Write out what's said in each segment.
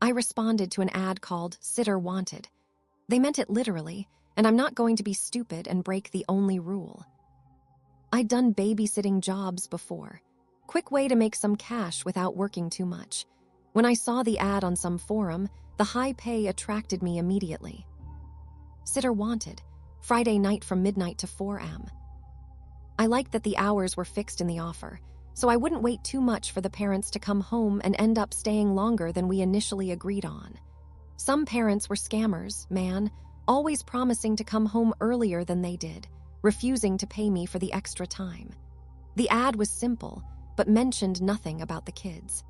I responded to an ad called Sitter Wanted. They meant it literally, and I'm not going to be stupid and break the only rule. I'd done babysitting jobs before. Quick way to make some cash without working too much. When I saw the ad on some forum, the high pay attracted me immediately. Sitter Wanted, Friday night from midnight to 4 a.m. I liked that the hours were fixed in the offer, so I wouldn't wait too much for the parents to come home and end up staying longer than we initially agreed on. Some parents were scammers, man, always promising to come home earlier than they did, refusing to pay me for the extra time. The ad was simple, but mentioned nothing about the kids.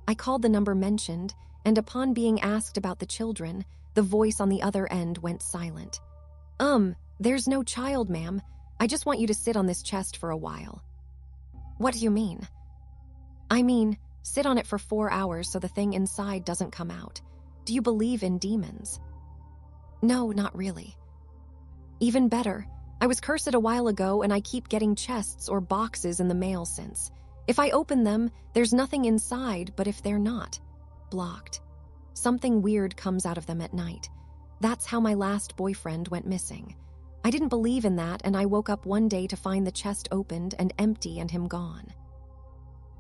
I called the number mentioned, and upon being asked about the children, the voice on the other end went silent. There's no child, ma'am. I just want you to sit on this chest for a while." "What do you mean?" "I mean, sit on it for 4 hours so the thing inside doesn't come out. Do you believe in demons?" "No, not really." "Even better. I was cursed a while ago and I keep getting chests or boxes in the mail since. If I open them, there's nothing inside, but if they're not, blocked. Something weird comes out of them at night. That's how my last boyfriend went missing. I didn't believe in that, and I woke up one day to find the chest opened and empty and him gone.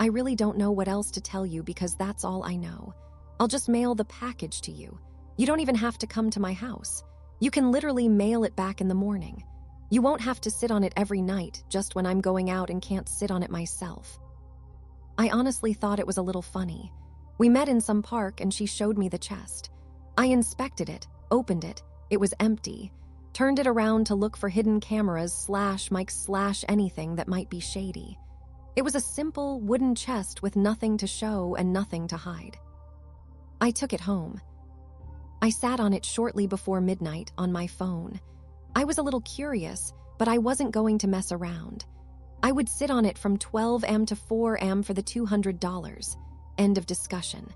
I really don't know what else to tell you because that's all I know. I'll just mail the package to you. You don't even have to come to my house. You can literally mail it back in the morning. You won't have to sit on it every night, just when I'm going out and can't sit on it myself." I honestly thought it was a little funny. We met in some park and she showed me the chest. I inspected it, opened it. It was empty. Turned it around to look for hidden cameras /mics/ anything that might be shady. It was a simple wooden chest with nothing to show and nothing to hide. I took it home. I sat on it shortly before midnight on my phone. I was a little curious, but I wasn't going to mess around. I would sit on it from 12 a.m. to 4 a.m. for the $200. End of discussion.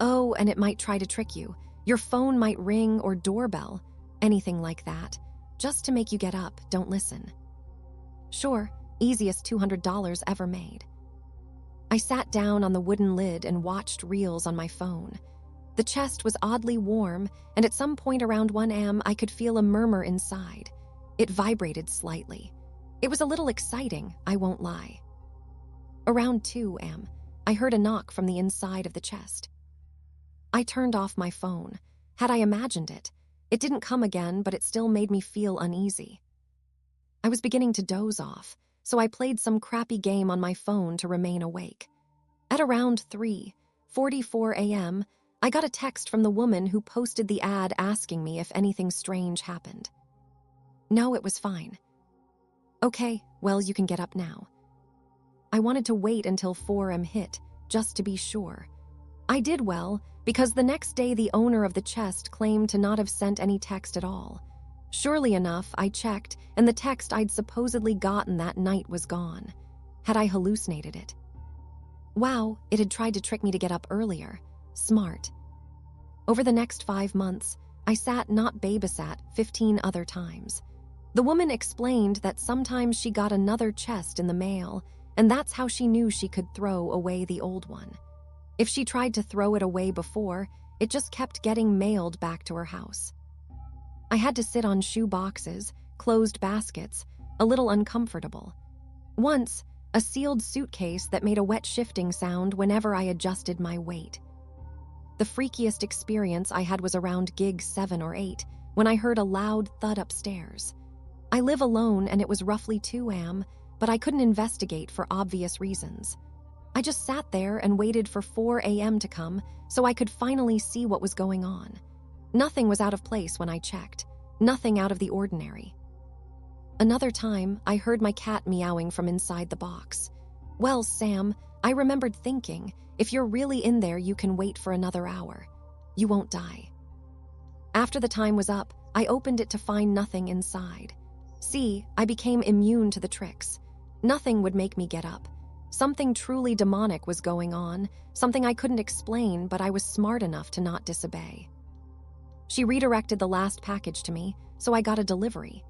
Oh, and it might try to trick you. Your phone might ring or doorbell. Anything like that, just to make you get up, don't listen. Sure, easiest $200 ever made. I sat down on the wooden lid and watched reels on my phone. The chest was oddly warm, and at some point around 1 a.m. I could feel a murmur inside. It vibrated slightly. It was a little exciting, I won't lie. Around 2 a.m., I heard a knock from the inside of the chest. I turned off my phone. Had I imagined it? It didn't come again, but it still made me feel uneasy. I was beginning to doze off, so I played some crappy game on my phone to remain awake. At around 3:44 a.m., I got a text from the woman who posted the ad asking me if anything strange happened. No, it was fine. Okay, well, you can get up now. I wanted to wait until 4 a.m. hit, just to be sure. I did well, because the next day the owner of the chest claimed to not have sent any text at all. Surely enough, I checked, and the text I'd supposedly gotten that night was gone. Had I hallucinated it? Wow, it had tried to trick me to get up earlier. Smart. Over the next 5 months, I sat not babysat 15 other times. The woman explained that sometimes she got another chest in the mail, and that's how she knew she could throw away the old one. If she tried to throw it away before, it just kept getting mailed back to her house. I had to sit on shoe boxes, closed baskets, a little uncomfortable. Once, a sealed suitcase that made a wet shifting sound whenever I adjusted my weight. The freakiest experience I had was around gig 7 or 8, when I heard a loud thud upstairs. I live alone and it was roughly 2 a.m., but I couldn't investigate for obvious reasons. I just sat there and waited for 4 a.m. to come so I could finally see what was going on. Nothing was out of place when I checked. Nothing out of the ordinary. Another time, I heard my cat meowing from inside the box. Well, Sam, I remembered thinking, if you're really in there, you can wait for another hour. You won't die. After the time was up, I opened it to find nothing inside. See, I became immune to the tricks. Nothing would make me get up. Something truly demonic was going on, something I couldn't explain, but I was smart enough to not disobey. She redirected the last package to me, so I got a delivery.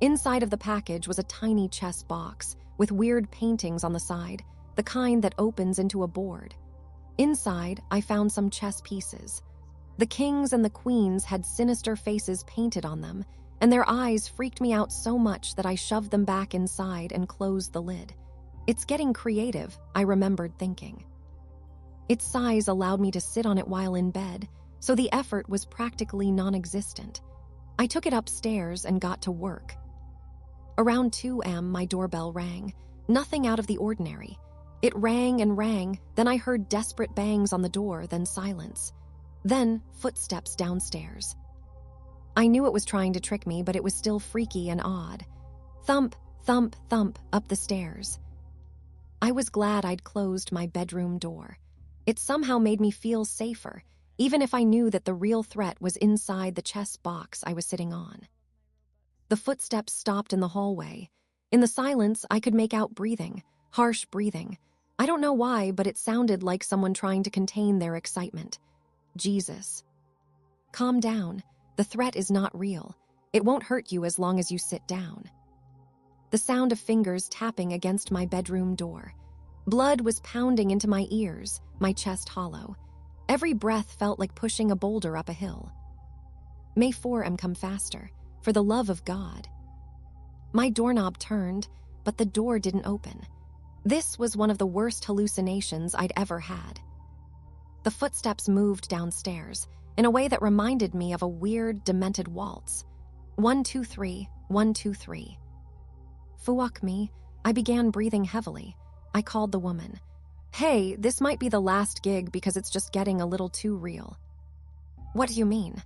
Inside of the package was a tiny chest box with weird paintings on the side, the kind that opens into a board. Inside, I found some chess pieces. The kings and the queens had sinister faces painted on them, and their eyes freaked me out so much that I shoved them back inside and closed the lid. It's getting creative, I remembered thinking. Its size allowed me to sit on it while in bed, so the effort was practically non-existent. I took it upstairs and got to work. Around 2 a.m., my doorbell rang. Nothing out of the ordinary. It rang and rang, then I heard desperate bangs on the door, then silence. Then footsteps downstairs. I knew it was trying to trick me, but it was still freaky and odd. Thump, thump, thump up the stairs. I was glad I'd closed my bedroom door. It somehow made me feel safer, even if I knew that the real threat was inside the chess box I was sitting on. The footsteps stopped in the hallway. In the silence, I could make out breathing, harsh breathing. I don't know why, but it sounded like someone trying to contain their excitement. Jesus. Calm down. The threat is not real. It won't hurt you as long as you sit down. The sound of fingers tapping against my bedroom door. Blood was pounding into my ears, my chest hollow. Every breath felt like pushing a boulder up a hill. May 4M come faster, for the love of God. My doorknob turned, but the door didn't open. This was one of the worst hallucinations I'd ever had. The footsteps moved downstairs in a way that reminded me of a weird, demented waltz. 1, 2, 3, 1, 2, 3. Fuck me, I began breathing heavily. I called the woman. Hey, this might be the last gig because it's just getting a little too real. What do you mean?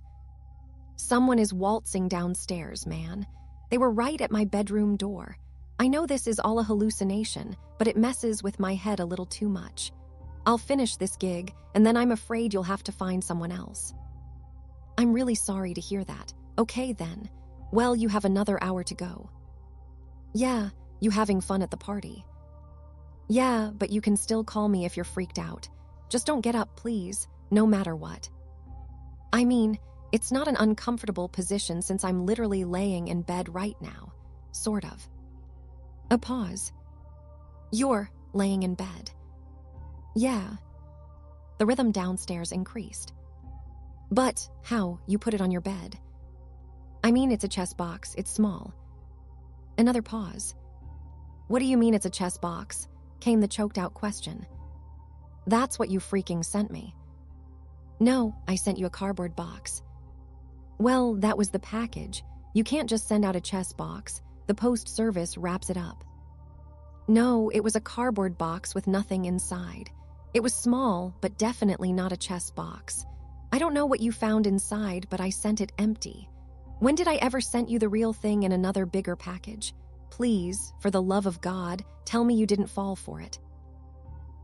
Someone is waltzing downstairs, man. They were right at my bedroom door. I know this is all a hallucination, but it messes with my head a little too much. I'll finish this gig, and then I'm afraid you'll have to find someone else. I'm really sorry to hear that. Okay then. Well, you have another hour to go. Yeah, you having fun at the party? Yeah, but you can still call me if you're freaked out. Just don't get up, please, no matter what. I mean, it's not an uncomfortable position since I'm literally laying in bed right now. Sort of. A pause. You're laying in bed. Yeah. The rhythm downstairs increased. But how? You put it on your bed. I mean, it's a chess box. It's small. Another pause. What do you mean it's a chess box? Came the choked out question. That's what you freaking sent me. No, I sent you a cardboard box. Well, that was the package. You can't just send out a chess box. The post service wraps it up. No, it was a cardboard box with nothing inside. It was small, but definitely not a chess box. I don't know what you found inside, but I sent it empty. When did I ever send you the real thing in another bigger package? Please, for the love of God, tell me you didn't fall for it.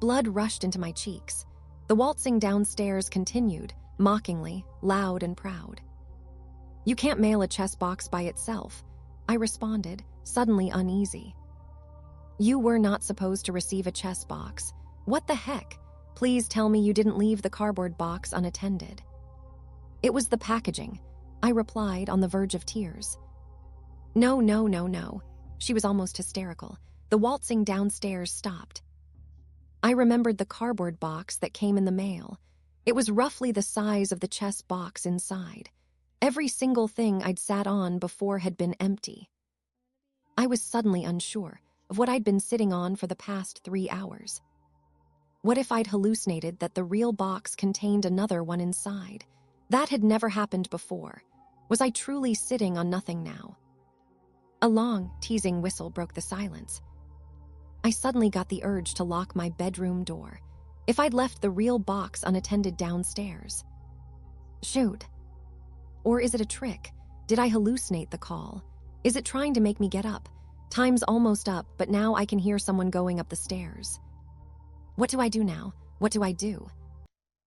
Blood rushed into my cheeks. The waltzing downstairs continued, mockingly, loud and proud. You can't mail a chess box by itself, I responded, suddenly uneasy. You were not supposed to receive a chess box. What the heck? Please tell me you didn't leave the cardboard box unattended. It was the packaging, I replied, on the verge of tears. No, no, no, no. She was almost hysterical. The waltzing downstairs stopped. I remembered the cardboard box that came in the mail. It was roughly the size of the chess box inside. Every single thing I'd sat on before had been empty. I was suddenly unsure of what I'd been sitting on for the past 3 hours. What if I'd hallucinated that the real box contained another one inside? That had never happened before. Was I truly sitting on nothing now? A long, teasing whistle broke the silence. I suddenly got the urge to lock my bedroom door. If I'd left the real box unattended downstairs. Shoot. Or is it a trick? Did I hallucinate the call? Is it trying to make me get up? Time's almost up, but now I can hear someone going up the stairs. What do I do now? What do I do?